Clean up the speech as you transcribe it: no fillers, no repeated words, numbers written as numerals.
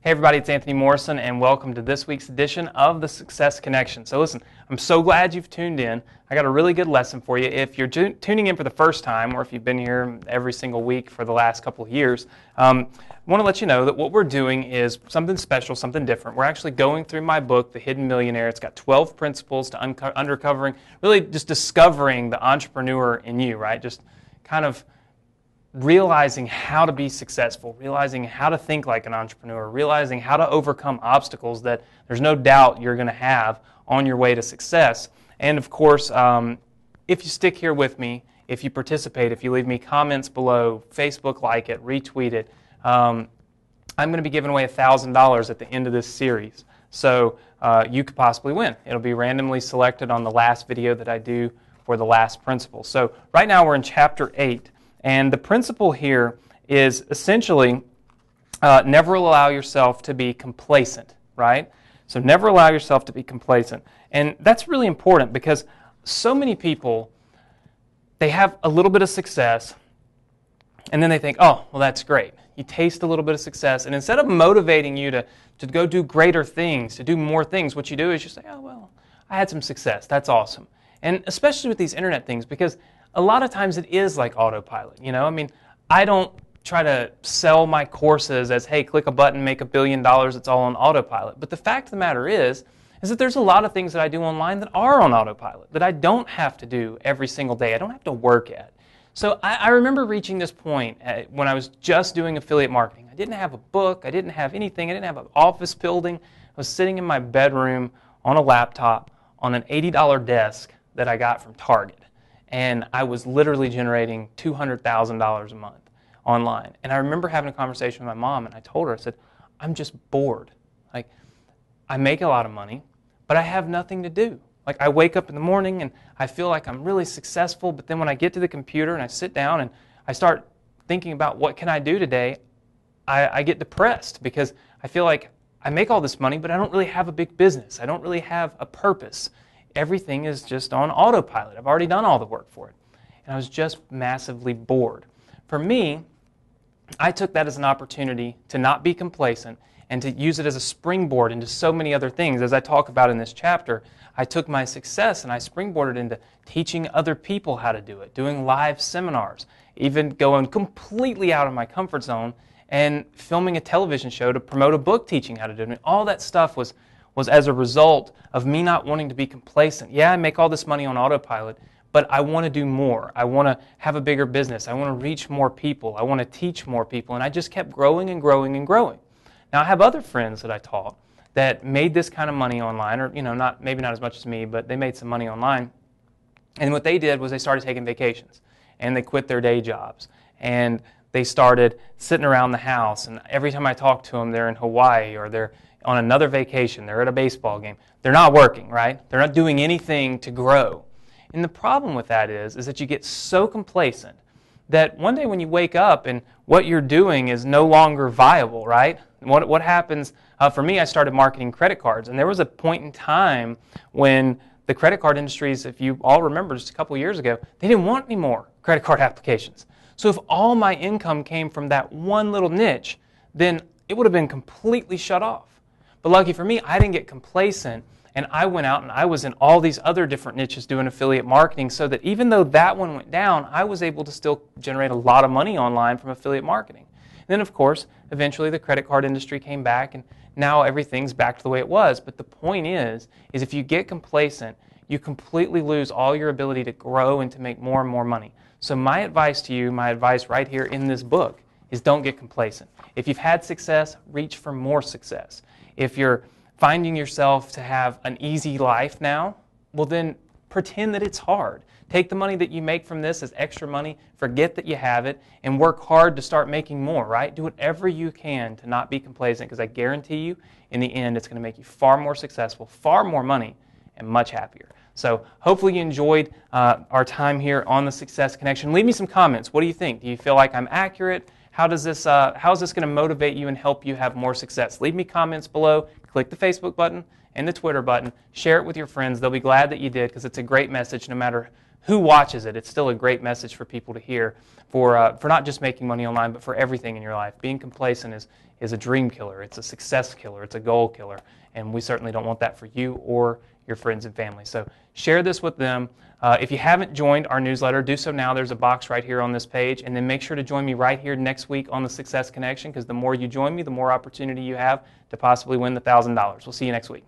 Hey everybody, it's Anthony Morrison, and welcome to this week's edition of the Success Connection. So listen, I'm so glad you've tuned in. I got a really good lesson for you. If you're tuning in for the first time, or if you've been here every single week for the last couple of years, I want to let you know that what we're doing is something special, something different. We're actually going through my book, The Hidden Millionaire. It's got 12 principles to uncovering, really just discovering the entrepreneur in you, right? Just kind of realizing how to be successful, realizing how to think like an entrepreneur, realizing how to overcome obstacles that there's no doubt you're going to have on your way to success. And of course, if you stick here with me, if you participate, if you leave me comments below, Facebook like it, retweet it, I'm going to be giving away $1,000 at the end of this series. So you could possibly win. It'll be randomly selected on the last video that I do for the last principle. So right now we're in chapter 8. And the principle here is essentially never allow yourself to be complacent, right? So never allow yourself to be complacent. And that's really important because so many people, they have a little bit of success and then they think, oh, well, that's great. You taste a little bit of success, and instead of motivating you to go do greater things, to do more things, what you do is you say, oh, well, I had some success. That's awesome. And especially with these internet things, because a lot of times it is like autopilot, you know? I mean, I don't try to sell my courses as, hey, click a button, make $1 billion, it's all on autopilot. But the fact of the matter is that there's a lot of things that I do online that are on autopilot, that I don't have to do every single day. I don't have to work at. So I remember reaching this point when I was just doing affiliate marketing. I didn't have a book, I didn't have anything, I didn't have an office building. I was sitting in my bedroom on a laptop on an $80 desk that I got from Target. And I was literally generating $200,000 a month online. And I remember having a conversation with my mom, and I told her, I said, I'm just bored. Like, I make a lot of money, but I have nothing to do. Like, I wake up in the morning, and I feel like I'm really successful, but then when I get to the computer and I sit down and I start thinking about what can I do today, I get depressed because I feel like I make all this money, but I don't really have a big business. I don't really have a purpose. Everything is just on autopilot. I've already done all the work for it. And I was just massively bored. For me, I took that as an opportunity to not be complacent and to use it as a springboard into so many other things. As I talk about in this chapter, I took my success and I springboarded into teaching other people how to do it, doing live seminars, even going completely out of my comfort zone and filming a television show to promote a book teaching how to do it. And all that stuff was as a result of me not wanting to be complacent. Yeah, I make all this money on autopilot, but I want to do more. I want to have a bigger business. I want to reach more people. I want to teach more people. And I just kept growing and growing and growing. Now, I have other friends that I taught that made this kind of money online, or maybe not as much as me, but they made some money online. And what they did was they started taking vacations, and they quit their day jobs, and they started sitting around the house. And every time I talk to them, they're in Hawaii or they're on another vacation, they're at a baseball game. They're not working, right? They're not doing anything to grow. And the problem with that is that you get so complacent that one day when you wake up and what you're doing is no longer viable, right? What happens, for me, I started marketing credit cards, and there was a point in time when the credit card industries, if you all remember just a couple years ago, they didn't want any more credit card applications. So if all my income came from that one little niche, then it would have been completely shut off. But lucky for me, I didn't get complacent, and I went out and I was in all these other different niches doing affiliate marketing, so that even though that one went down, I was able to still generate a lot of money online from affiliate marketing. And then, of course, eventually the credit card industry came back, and now everything's back to the way it was. But the point is if you get complacent, you completely lose all your ability to grow and to make more and more money. So my advice to you, my advice right here in this book, is don't get complacent. If you've had success, reach for more success. If you're finding yourself to have an easy life now, well then pretend that it's hard. Take the money that you make from this as extra money, forget that you have it, and work hard to start making more, right? Do whatever you can to not be complacent, because I guarantee you, in the end, it's going to make you far more successful, far more money, and much happier. So hopefully you enjoyed our time here on the Success Connection. Leave me some comments. What do you think? Do you feel like I'm accurate? How is this going to motivate you and help you have more success? Leave me comments below. Click the Facebook button and the Twitter button. Share it with your friends. They'll be glad that you did, because it's a great message no matter who watches it, it's still a great message for people to hear for not just making money online, but for everything in your life. Being complacent is a dream killer. It's a success killer. It's a goal killer. And we certainly don't want that for you or your friends and family. So share this with them. If you haven't joined our newsletter, do so now. There's a box right here on this page. And then make sure to join me right here next week on the Success Connection, because the more you join me, the more opportunity you have to possibly win the $1,000. We'll see you next week.